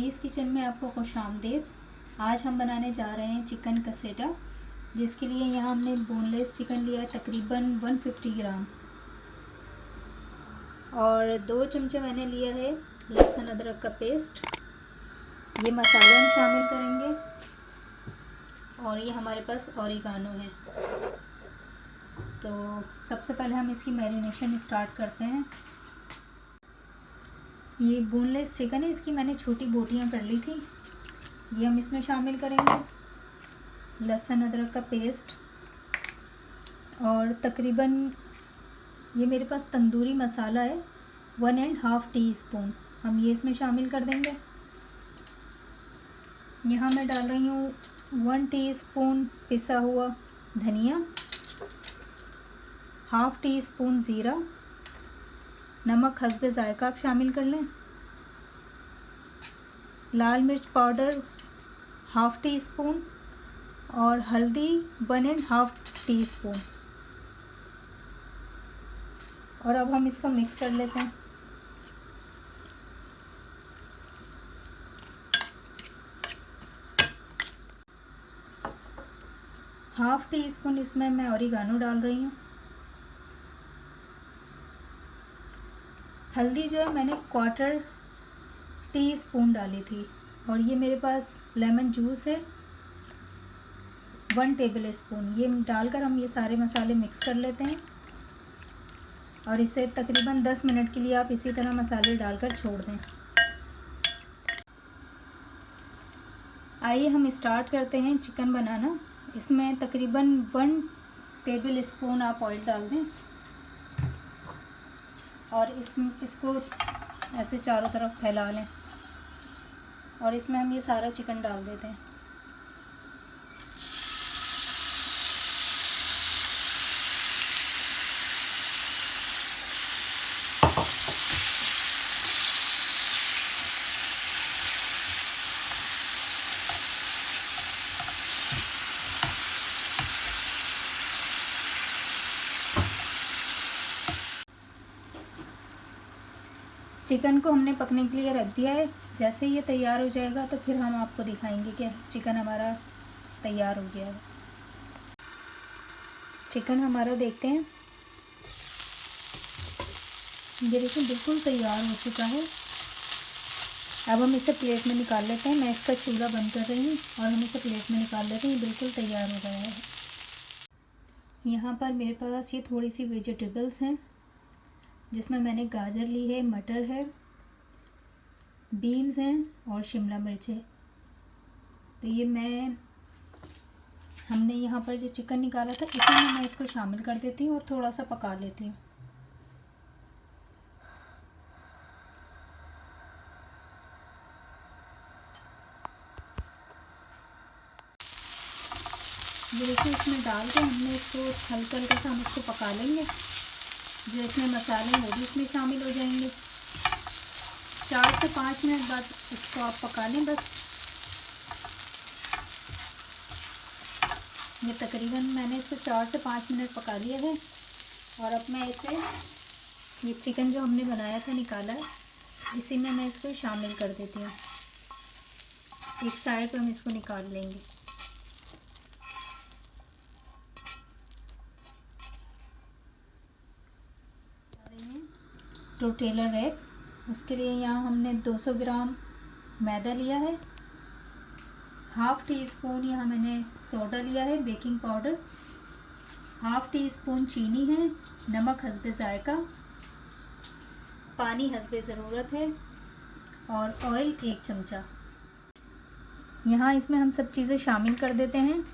अज़ीज़ kitchen में आपको खुशामदीद। आज हम बनाने जा रहे हैं चिकन कसेटा, जिसके लिए यहाँ हमने बोनलेस चिकन लिया है तकरीबन 150 ग्राम, और 2 चमचे मैंने लिया है लहसुन अदरक का पेस्ट। ये मसाले हम शामिल करेंगे, और ये हमारे पास ऑरिगानो है। तो सबसे पहले हम इसकी मैरिनेशन स्टार्ट करते हैं। ये बोनलेस चिकन है, इसकी मैंने छोटी बोटियां कर ली थी। ये हम इसमें शामिल करेंगे लहसुन अदरक का पेस्ट, और तकरीबन ये मेरे पास तंदूरी मसाला है 1.5 टीस्पून, हम ये इसमें शामिल कर देंगे। यहाँ मैं डाल रही हूँ 1 टीस्पून पिसा हुआ धनिया, 1/2 टीस्पून ज़ीरा, नमक हस्बे ज़ायका आप शामिल कर लें, लाल मिर्च पाउडर 1/2 टीस्पून और हल्दी 1.5 टीस्पून। और अब हम इसको मिक्स कर लेते हैं। हाफ टी स्पून इसमें मैं ऑरिगानो डाल रही हूँ। हल्दी जो है मैंने 1/4 टीस्पून डाली थी, और ये मेरे पास लेमन जूस है 1 टेबल स्पून। ये डालकर हम ये सारे मसाले मिक्स कर लेते हैं, और इसे तकरीबन 10 मिनट के लिए आप इसी तरह मसाले डालकर छोड़ दें। आइए हम स्टार्ट करते हैं चिकन बनाना। इसमें तकरीबन 1 टेबल स्पून आप ऑयल डाल दें, और इसको ऐसे चारों तरफ फैला लें, और इसमें हम ये सारा चिकन डाल देते हैं। चिकन को हमने पकने के लिए रख दिया है। जैसे ये तैयार हो जाएगा तो फिर हम आपको दिखाएंगे कि चिकन हमारा तैयार हो गया है। चिकन हमारा देखते हैं, ये देखिए बिल्कुल तैयार हो चुका है। अब हम इसे प्लेट में निकाल लेते हैं। मैं इसका चूल्हा बंद कर रही हूँ और हम इसे प्लेट में निकाल लेते हैं। बिल्कुल तैयार हो गया है। यहाँ पर मेरे पास ये थोड़ी सी वेजिटेबल्स हैं, जिसमें मैंने गाजर ली है, मटर है, बीन्स हैं और शिमला मिर्च है। तो ये हमने यहाँ पर जो चिकन निकाला था इसी में मैं इसको शामिल कर देती हूँ और थोड़ा सा पका लेती हूँ। ये देखिए इसमें डाल के हमने इसको हल्का हल्का सा हम इसको पका लेंगे। जो इसमें मसाले हैं वो भी इसमें शामिल हो जाएंगे। 4 से 5 मिनट बाद इसको आप पका लें बस। ये तकरीबन मैंने इसको 4 से 5 मिनट पका लिया है, और अब मैं इसे ये चिकन जो हमने बनाया था निकाला है इसी में मैं इसको शामिल कर देती हूँ। एक साइड पर हम इसको निकाल लेंगे। टोटेलर एग, उसके लिए यहाँ हमने 200 ग्राम मैदा लिया है, 1/2 टीस्पून यहाँ मैंने सोडा लिया है बेकिंग पाउडर, 1/2 टीस्पून चीनी है, नमक हस्बे ज़ायका, पानी हस्बे ज़रूरत है, और ऑयल 1 चमचा। यहाँ इसमें हम सब चीज़ें शामिल कर देते हैं।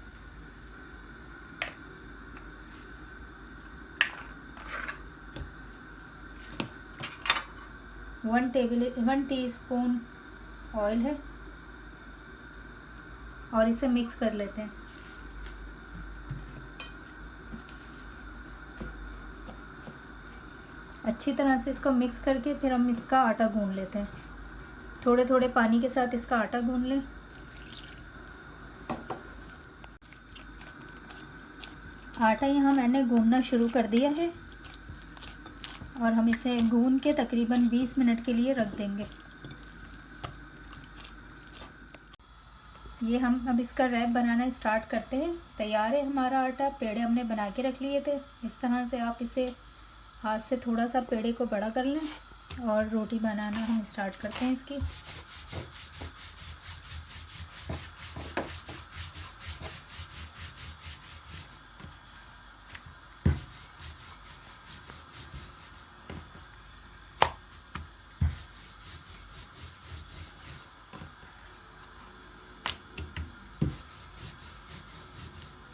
वन टीस्पून ऑयल है, और इसे मिक्स कर लेते हैं। अच्छी तरह से इसको मिक्स करके फिर हम इसका आटा गूंद लेते हैं। थोड़े थोड़े पानी के साथ इसका आटा गूंद लें। आटा यहाँ मैंने गूंदना शुरू कर दिया है, और हम इसे गूंद के तकरीबन 20 मिनट के लिए रख देंगे। ये हम अब इसका रैप बनाना स्टार्ट करते हैं। तैयार है हमारा आटा। पेड़े हमने बना के रख लिए थे। इस तरह से आप इसे हाथ से थोड़ा सा पेड़े को बड़ा कर लें और रोटी बनाना हम स्टार्ट करते हैं इसकी।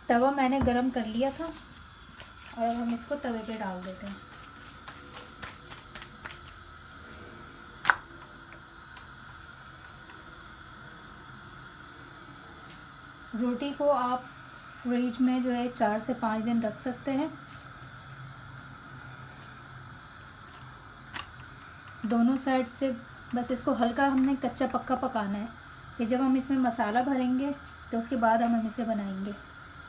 तवा मैंने गरम कर लिया था और अब हम इसको तवे पे डाल देते हैं। रोटी को आप फ्रिज में जो है 4 से 5 दिन रख सकते हैं। दोनों साइड से बस इसको हल्का हमने कच्चा पक्का पकाना है। कि जब हम इसमें मसाला भरेंगे तो उसके बाद हम इसे बनाएंगे।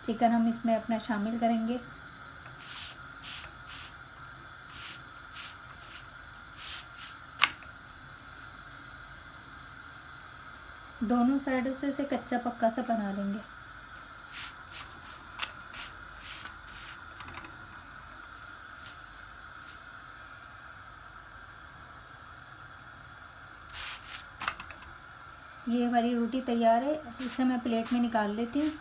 चिकन हम इसमें अपना शामिल करेंगे। दोनों साइडों से इसे कच्चा पक्का सा बना लेंगे। ये हमारी रोटी तैयार है। इसे मैं प्लेट में निकाल लेती हूँ।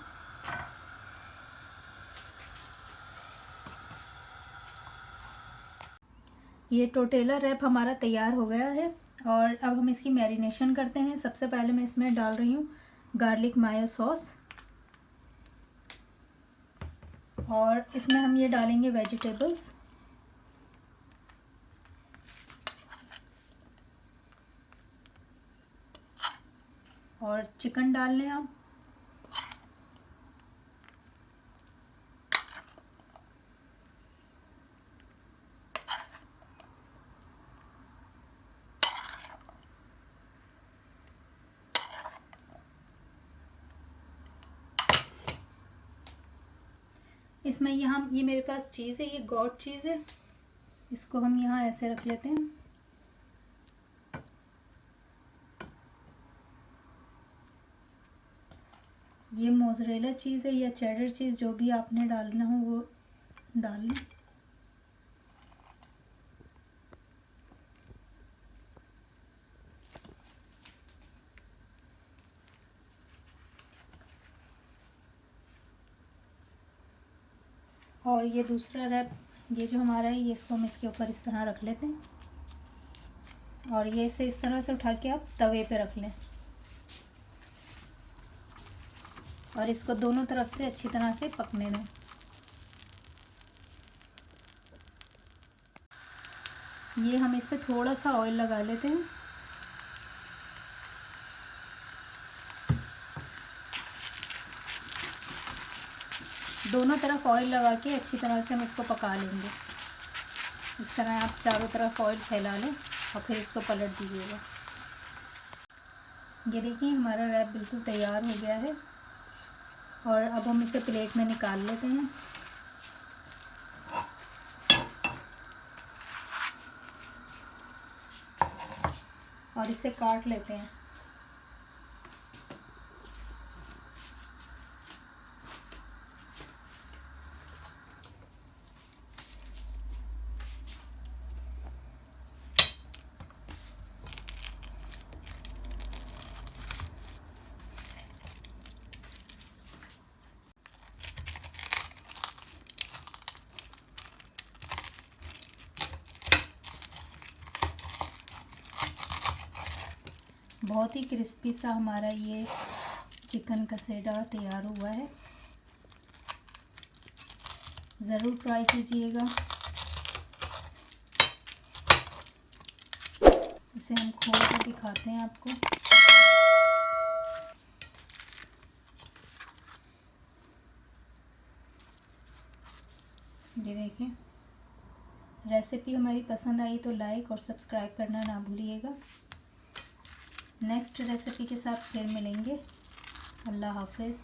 ये टोटेला रैप हमारा तैयार हो गया है और अब हम इसकी मैरिनेशन करते हैं। सबसे पहले मैं इसमें डाल रही हूँ गार्लिक मायो सॉस और इसमें हम ये डालेंगे वेजिटेबल्स। और चिकन डाल लें आप। इसमें ये मेरे पास चीज़ है, ये गॉड चीज़ है। इसको हम यहाँ ऐसे रख लेते हैं। ये मोज़रेला चीज़ है या चेडर चीज़, जो भी आपने डालना हो वो डाल लें। और ये दूसरा रैप, ये जो हमारा है, ये इसको हम इसके ऊपर इस तरह रख लेते हैं और ये इसे इस तरह से उठा के आप तवे पे रख लें और इसको दोनों तरफ से अच्छी तरह से पकने दें। ये हम इस पर थोड़ा सा ऑयल लगा लेते हैं। दोनों तरफ ऑयल लगा के अच्छी तरह से हम इसको पका लेंगे। इस तरह आप चारों तरफ ऑयल फैला लें और फिर इसको पलट दीजिएगा। ये देखिए हमारा रैप बिल्कुल तैयार हो गया है और अब हम इसे प्लेट में निकाल लेते हैं। और इसे काट लेते हैं। बहुत ही क्रिस्पी सा हमारा ये चिकन कसेडा तैयार हुआ है। ज़रूर ट्राई कीजिएगा। इसे हम खोल कर दिखाते हैं आपको। ये देखिए, रेसिपी हमारी पसंद आई तो लाइक और सब्सक्राइब करना ना भूलिएगा। नेक्स्ट रेसिपी के साथ फिर मिलेंगे। अल्लाह हाफिज़।